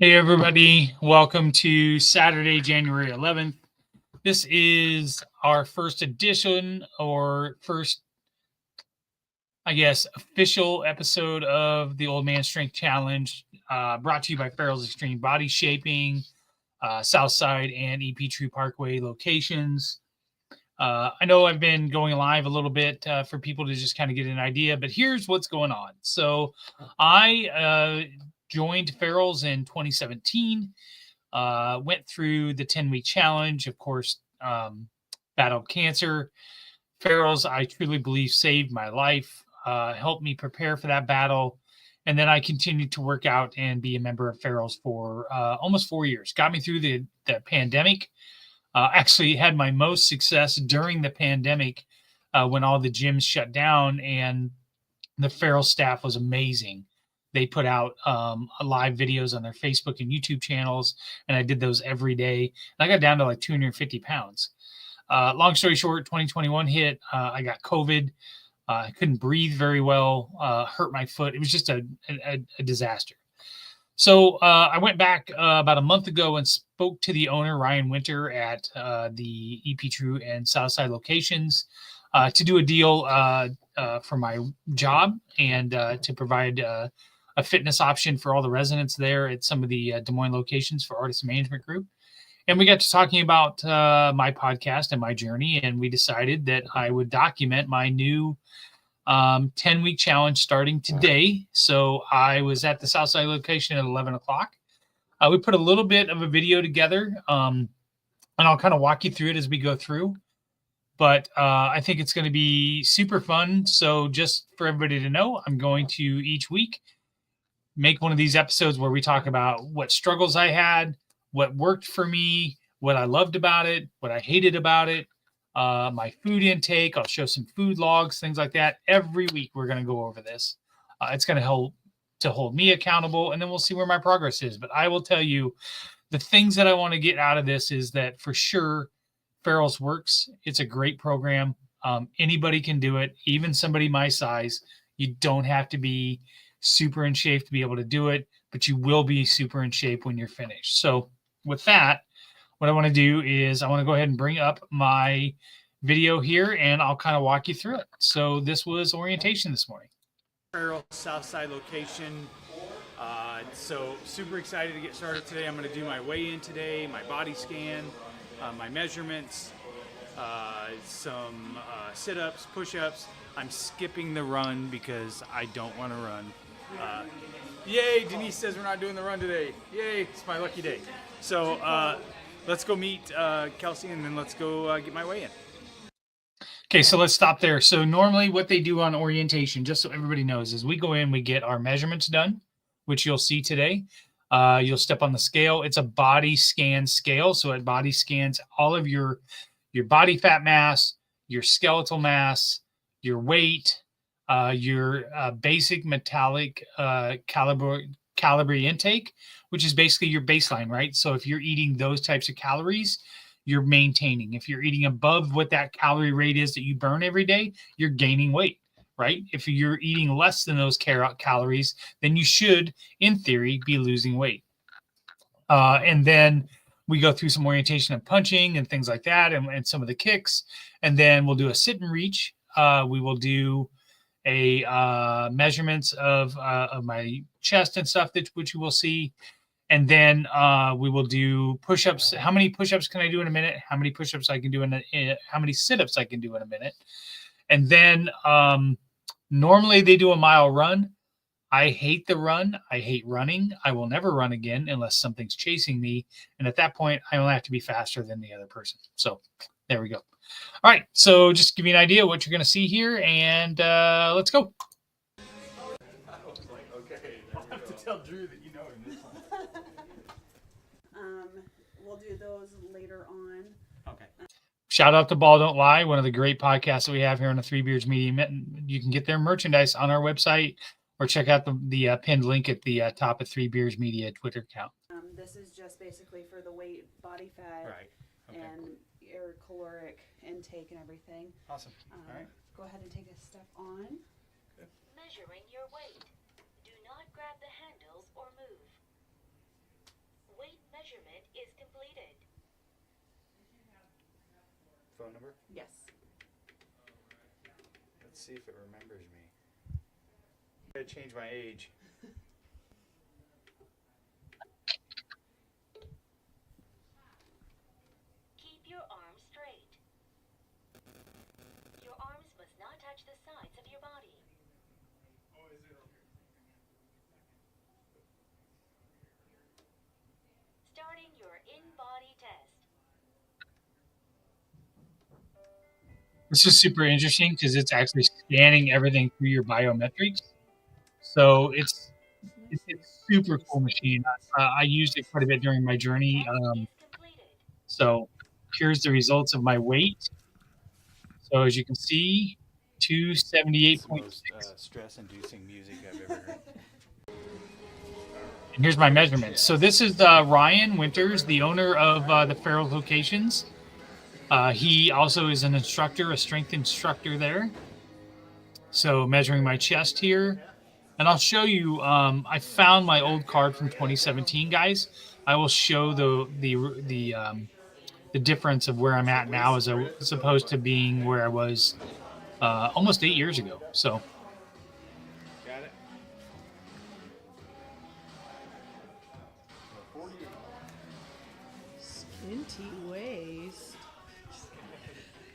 Hey, everybody. Welcome to Saturday, January 11th. This is our first edition or first, I guess, official episode of the Old Man Strength Challenge, brought to you by Farrells Extreme Body Shaping, Southside and EP True Parkway locations. I know I've been going live a little bit for people to just kind of get an idea, but here's what's going on. So I joined Farrells in 2017. Went through the 10-week challenge, of course, battled cancer. Farrells, I truly believe, saved my life, helped me prepare for that battle. And then I continued to work out and be a member of Farrells for almost 4 years. Got me through the pandemic. Actually had my most success during the pandemic when all the gyms shut down, and the Farrell staff was amazing. They put out live videos on their Facebook and YouTube channels, and I did those every day. And I got down to like 250 pounds. Long story short, 2021 hit. I got COVID. I couldn't breathe very well, hurt my foot. It was just a disaster. So I went back about a month ago and spoke to the owner, Ryan Winter, at the EP True and Southside locations to do a deal for my job and to provide a fitness option for all the residents there at some of the Des Moines locations for Artist Management Group. And we got to talking about my podcast and my journey, and we decided that I would document my new 10-week challenge starting today. So I was at the Southside location at 11 o'clock. We put a little bit of a video together, and I'll kind of walk you through it as we go through. But I think it's going to be super fun. So just for everybody to know, I'm going to each week make one of these episodes where we talk about what struggles I had, what worked for me, what I loved about it, what I hated about it, my food intake. I'll show some food logs, things like that. Every week we're going to go over this. It's going to help to hold me accountable, and then we'll see where my progress is. But I will tell you the things that I want to get out of this is that for sure Farrells works. It's a great program. Anybody can do it, even somebody my size. You don't have to be super in shape to be able to do it, but you will be super in shape when you're finished. So with that, what I want to do is I want to go ahead and bring up my video here, and I'll kind of walk you through it. So this was orientation this morning. Farrell Southside location. So super excited to get started today. I'm going to do my weigh-in today, my body scan, my measurements, some sit-ups, push-ups. I'm skipping the run because I don't want to run. Yay, Denise says we're not doing the run today. Yay, it's my lucky day. So let's go meet Kelsey, and then let's go get my weigh-in. Okay, so let's stop there. So normally what they do on orientation, just so everybody knows, is we go in, we get our measurements done, which you'll see today. You'll step on the scale. It's a body scan scale. So it body scans all of your body fat mass, your skeletal mass, your weight, your basic metabolic calorie intake, which is basically your baseline, right? So if you're eating those types of calories, you're maintaining. If you're eating above what that calorie rate is that you burn every day, you're gaining weight, right? If you're eating less than those calories, then you should, in theory, be losing weight. And then we go through some orientation of punching and things like that, and some of the kicks. And then we'll do a sit and reach. We will do a measurements of my chest and stuff, which you will see. And then we will do push-ups. How many push-ups can I do in a minute? How many push-ups I can do how many sit-ups I can do in a minute? And then normally they do a mile run. I hate the run. I hate running. I will never run again unless something's chasing me. And at that point, I only have to be faster than the other person. So there we go. All right. So just give you an idea of what you're going to see here, and let's go. I was like, okay, I'll have to tell Drew that you know him this one. We'll do those later on. Okay. Shout out to Ball Don't Lie, one of the great podcasts that we have here on the Three Beards Media. You can get their merchandise on our website, or check out the pinned link at the top of Three Beards Media Twitter account. This is just basically for the weight, body fat, right. Okay. And your caloric intake and everything. Awesome. All right. Go ahead and take a step on. Measuring your weight. Do not grab the handles or move. measurement is completed. Phone number? Yes. Let's see if it remembers me. I gotta change my age. Keep your arms straight. Your arms must not touch the sides of your body. Starting your in-body test. This is super interesting because it's actually scanning everything through your biometrics. So it's a super cool machine. I used it quite a bit during my journey. Test is completed. So here's the results of my weight. So as you can see, It's the most 278.6. stress-inducing music I've ever heard. And here's my measurements. So this is Ryan Winters, the owner of the Farrells locations. He also is an instructor, a strength instructor there. So measuring my chest here. And I'll show you, I found my old card from 2017, guys. I will show the difference of where I'm at now as opposed to being where I was almost 8 years ago. So Got it? Skinty waist.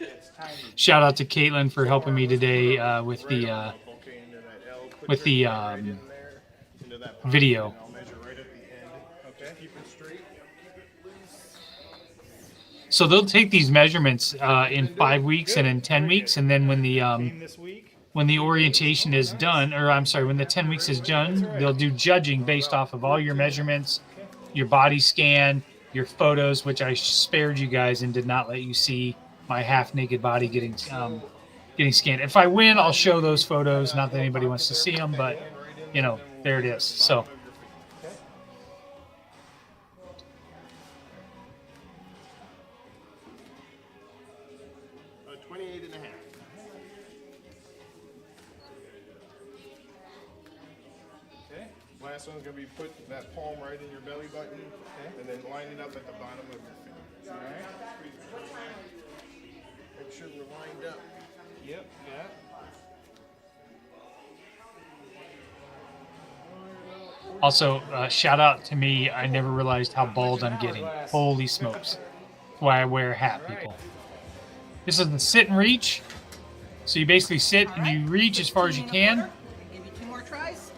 It's tiny. shout out to Caitlin for helping me today with the Okay, into that L. Put with your the foot right in there, into that pocket, video. and I'll measure right at the end. Okay. Keep it straight. So they'll take these measurements in 5 weeks and in 10 weeks, and then Came this week. when the orientation is done, or I'm sorry, when the 10 weeks is done, they'll do judging based off of all your measurements, your body scan, your photos, which I spared you guys and did not let you see my half naked body getting scanned. If I win, I'll show those photos. Not that anybody wants to see them, but you know, there it is. So Okay. 28 and a half. Okay. Last one's gonna be put that palm right in your belly button, and then line it up at the bottom of your feet. All right. Make sure we're lined up. Yep. Yeah. also shout out to me. I never realized how bald I'm getting. Holy smokes. That's why I wear a hat, people. This is the sit and reach. So you basically sit and you reach as far as you can. Give you 2 more tries.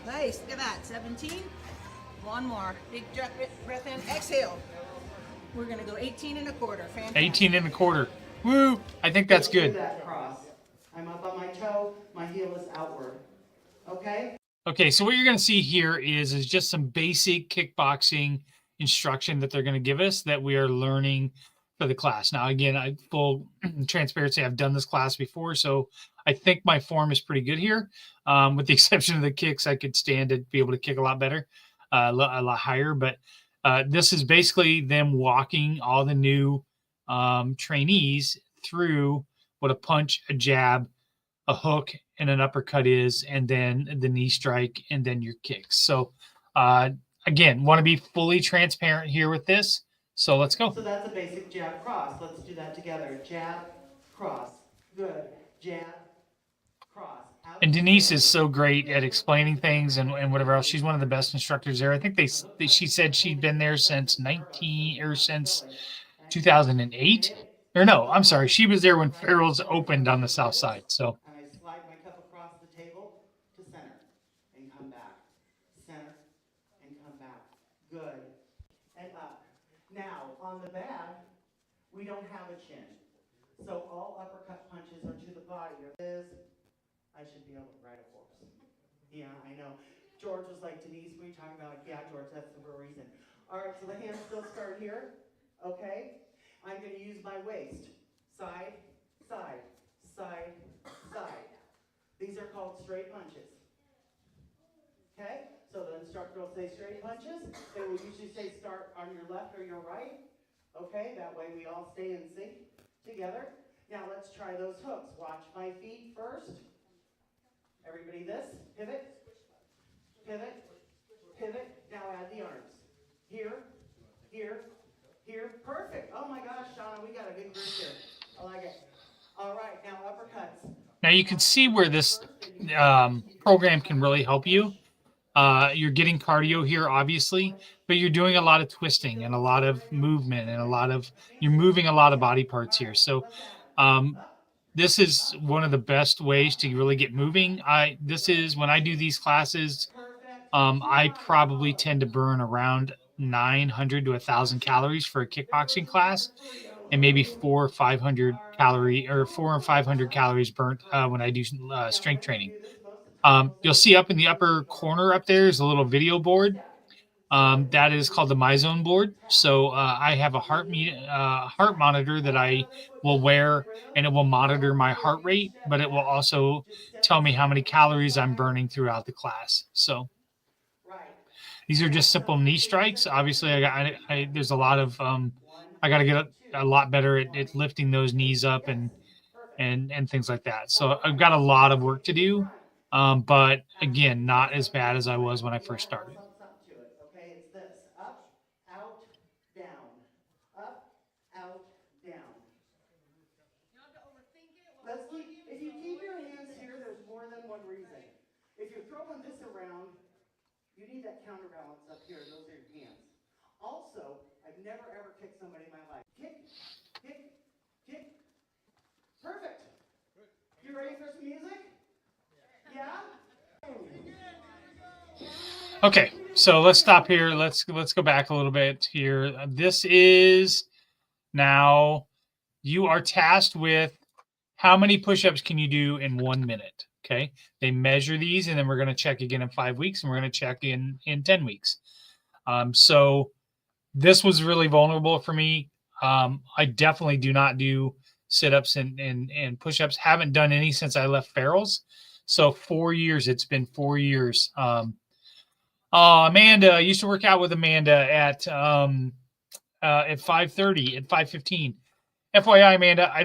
Nice. Look at that. 17. One more. Big breath in. Exhale. We're going to go 18 and a quarter. Fantastic. 18 and a quarter. Woo! I think that's Do good. that cross. I'm up on my toe, my heel is outward. Okay? Okay, so what you're going to see here is just some basic kickboxing instruction that they're going to give us that we are learning for the class. Now, again, full transparency, I've done this class before, so I think my form is pretty good here. With the exception of the kicks, I could stand to be able to kick a lot better, a lot higher. But this is basically them walking all the new trainees through what a punch, a jab, a hook, and an uppercut is, and then the knee strike, and then your kicks. So again, want to be fully transparent here with this. So let's go. So that's a basic jab cross. Let's do that together. Jab, cross. Good. Jab, cross. Out And Denise is so great at explaining things and whatever else. She's one of the best instructors there. I think she said she'd been there since 2008. Or no, I'm sorry. She was there when Farrell's opened on the south side. So And I slide my cup across the table to center and come back. Center and come back. Good. And up. Now, on the back, we don't have a chin. So all uppercut punches are to the body. I should be able to ride a horse. Yeah, I know. George was like, Denise, what are you talking about? Yeah, George, that's the real reason. All right, so the hands still start here. Okay? I'm going to use my waist. Side, side, side, side. These are called straight punches. Okay? So the instructor will say straight punches. They will usually say start on your left or your right. Okay? That way we all stay in sync together. Now let's try those hooks. Watch my feet first. Everybody this. Pivot. Pivot. Pivot. Now add the arms. Here, here, here. Perfect. Oh my gosh, Shauna, we got a good group here. I like it. All right, now uppercuts. Now you can see where this program can really help you. You're getting cardio here, obviously, but you're doing a lot of twisting and a lot of movement and you're moving a lot of body parts here. So this is one of the best ways to really get moving. This is when I do these classes, I probably tend to burn around 900 to 1,000 calories for a kickboxing class, and maybe 4 or 500 calories burnt when I do strength training. You'll see up in the upper corner up there is a little video board. That is called the MyZone board. So I have a heart monitor that I will wear, and it will monitor my heart rate, but it will also tell me how many calories I'm burning throughout the class. So these are just simple knee strikes. Obviously, there's a lot of I got to get a lot better at lifting those knees up and things like that. So I've got a lot of work to do, but again, not as bad as I was when I first started. Something to it, okay? It's this. Up, out, down. Up, out, down. Leslie, if you keep your hands here, there's more than one reason. If you're throwing this around, you need that counterbalance up here. Those are your hands. Also, I've never ever kicked somebody in my life. Kick, kick, kick. Perfect. You ready for some music? Yeah? Okay, so let's stop here. Let's go back a little bit here. This is now you are tasked with how many push-ups can you do in 1 minute. Okay, they measure these, and then we're going to check again in 5 weeks, and we're going to check in 10 weeks. So this was really vulnerable for me. I definitely do not do sit-ups and push-ups. Haven't done any since I left Farrells. So 4 years. It's been 4 years. Amanda, I used to work out with Amanda at 5:30, at 5:15. FYI, Amanda, I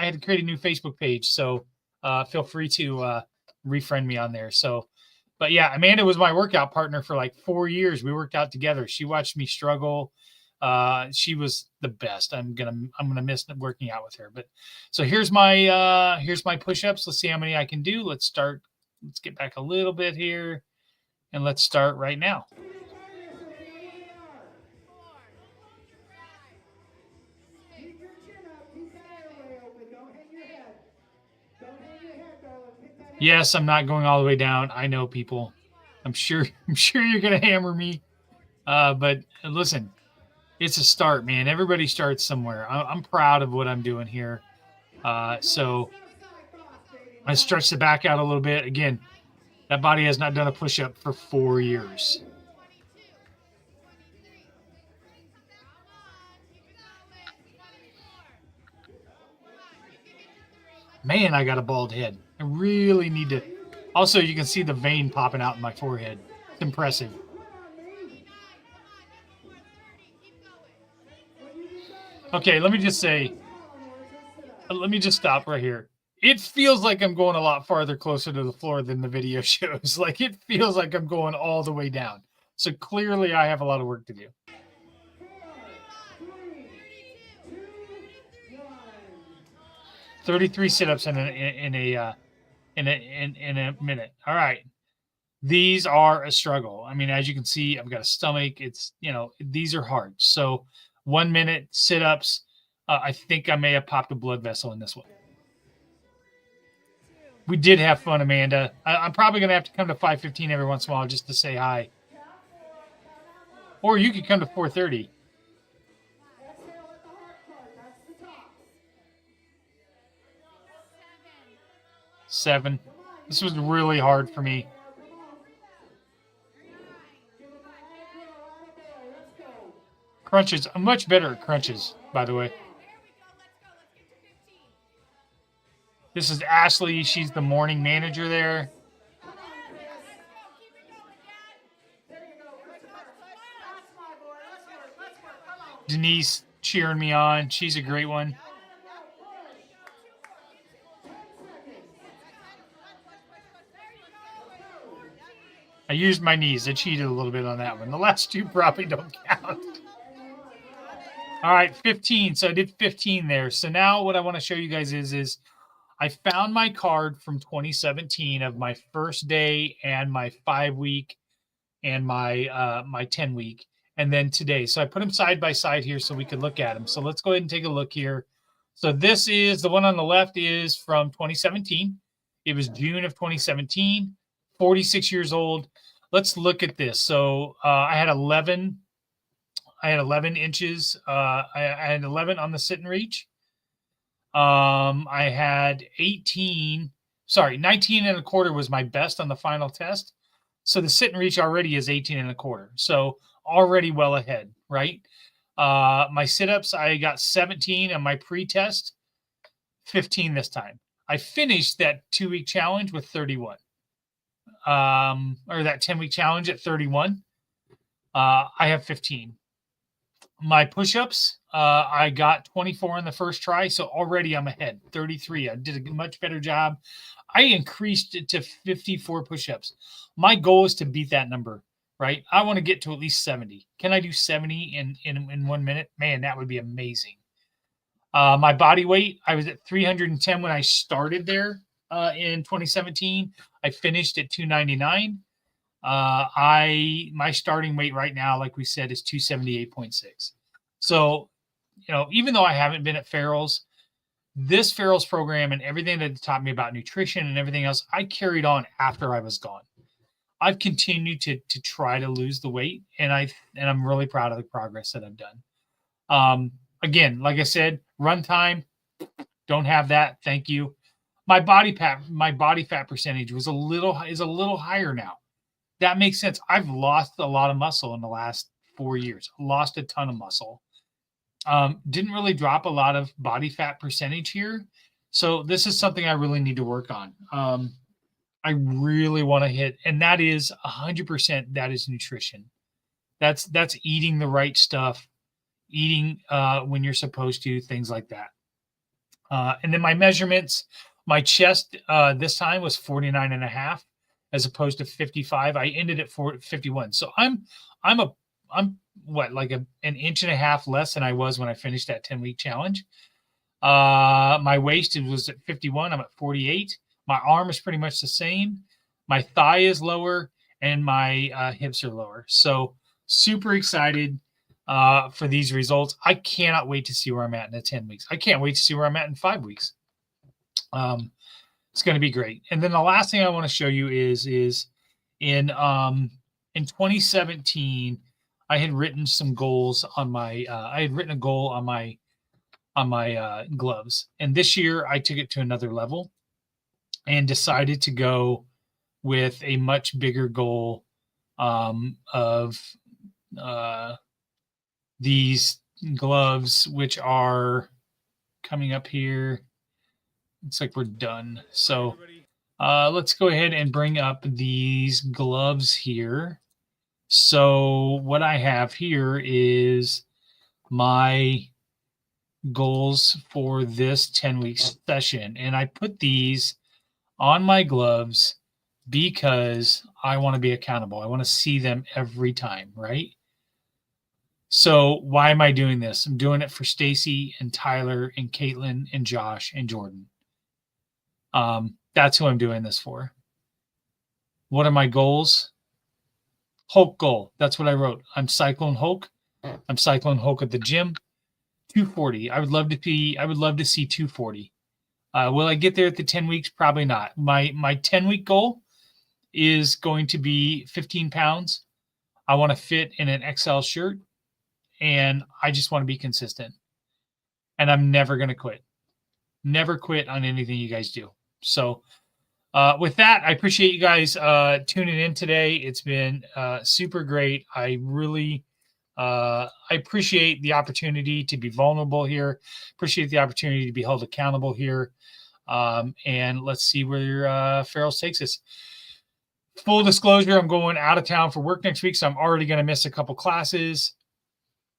had to create a new Facebook page, so feel free to refriend me on there. So, but yeah, Amanda was my workout partner for like 4 years. We worked out together. She watched me struggle. She was the best. I'm gonna miss working out with her. But so here's my push-ups. Let's see how many I can do. Let's get back a little bit here, and let's start right now. Yes, I'm not going all the way down. I know, people. I'm sure you're gonna hammer me. But listen, it's a start, man. Everybody starts somewhere. I'm proud of what I'm doing here. So I stretch the back out a little bit. Again, that body has not done a push-up for 4 years. Man, I got a bald head. I really need to. Also, you can see the vein popping out in my forehead. It's impressive. Okay, let me just stop right here. It feels like I'm going a lot farther closer to the floor than the video shows. Like, it feels like I'm going all the way down. So clearly I have a lot of work to do. 33 sit-ups in a minute. All right. These are a struggle. I mean, as you can see, I've got a stomach. These are hard. So 1 minute sit-ups. I think I may have popped a blood vessel in this one. We did have fun, Amanda. I'm probably going to have to come to 5:15 every once in a while just to say hi. Or you could come to 4:30. 7. This was really hard for me. Crunches. I'm much better at crunches, by the way. This is Ashley. She's the morning manager there. Denise cheering me on. She's a great one. I used my knees. I cheated a little bit on that one. The last two probably don't count. All right, 15. So I did 15 there. So now what I want to show you guys is I found my card from 2017 of my first day and my 5-week and my 10-week, and then today. So I put them side by side here so we could look at them. So let's go ahead and take a look here. So this is the one on the left is from 2017. It was June of 2017. 46 years old. Let's look at this. So I had 11 inches. I had 11 on the sit and reach. I had 19 and a quarter was my best on the final test. So the sit and reach already is 18 and a quarter. So already well ahead, right? My sit-ups, I got 17 on my pre-test, 15 this time. I finished that 2-week challenge with 31. Or that 10-week challenge at 31. I have 15. My push-ups, I got 24 in the first try, so already I'm ahead, 33. I did a much better job. I increased it to 54 push-ups. My goal is to beat that number, right? I want to get to at least 70. Can I do 70 in 1 minute? Man, that would be amazing. My body weight, I was at 310 when I started there in 2017. I finished at 299. My starting weight right now, like we said, is 278.6. So, even though I haven't been at Farrells, this Farrells program and everything that taught me about nutrition and everything else, I carried on after I was gone. I've continued to try to lose the weight, and I'm really proud of the progress that I've done. Again, like I said, run time, don't have that. Thank you. My body fat percentage is a little higher now. That makes sense. I've lost a lot of muscle in the last 4 years. Lost a ton of muscle. Didn't really drop a lot of body fat percentage here. So this is something I really need to work on. I really want to hit, and that is 100%. That is nutrition. That's eating the right stuff, eating when you're supposed to, things like that. And then my measurements, my chest this time was 49 and a half as opposed to 55. I ended at 51. So I'm what, like an inch and a half less than I was when I finished that 10-week challenge. My waist was at 51. I'm at 48. My arm is pretty much the same. My thigh is lower and my hips are lower. So super excited for these results. I cannot wait to see where I'm at in the 10 weeks. I can't wait to see where I'm at in 5 weeks. It's going to be great. And then the last thing I want to show you is in 2017, I had written some goals on my, I had written a goal on my gloves. And this year I took it to another level and decided to go with a much bigger goal of these gloves, which are coming up here. Looks like we're done. So let's go ahead and bring up these gloves here. So what I have here is my goals for this 10-week session. And I put these on my gloves because I want to be accountable. I want to see them every time, right? So why am I doing this? I'm doing it for Stacy and Tyler and Caitlin and Josh and Jordan. That's who I'm doing this for. What are my goals? Hulk goal. That's what I wrote. I'm Cyclone Hulk. I'm Cyclone Hulk at the gym. 240. I would love to see 240. Will I get there at the 10 weeks? Probably not. My 10-week goal is going to be 15 pounds. I want to fit in an XL shirt, and I just want to be consistent. And I'm never going to quit. Never quit on anything you guys do. So with that, I appreciate you guys tuning in today. It's been super great. I really I appreciate the opportunity to be vulnerable here. Appreciate the opportunity to be held accountable here. And let's see where Farrells takes us. Full disclosure, I'm going out of town for work next week, so I'm already going to miss a couple classes.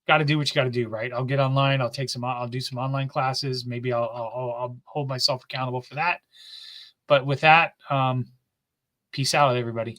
Got to do what you got to do, right? I'll get online. I'll do some online classes. Maybe I'll hold myself accountable for that. But with that, peace out, everybody.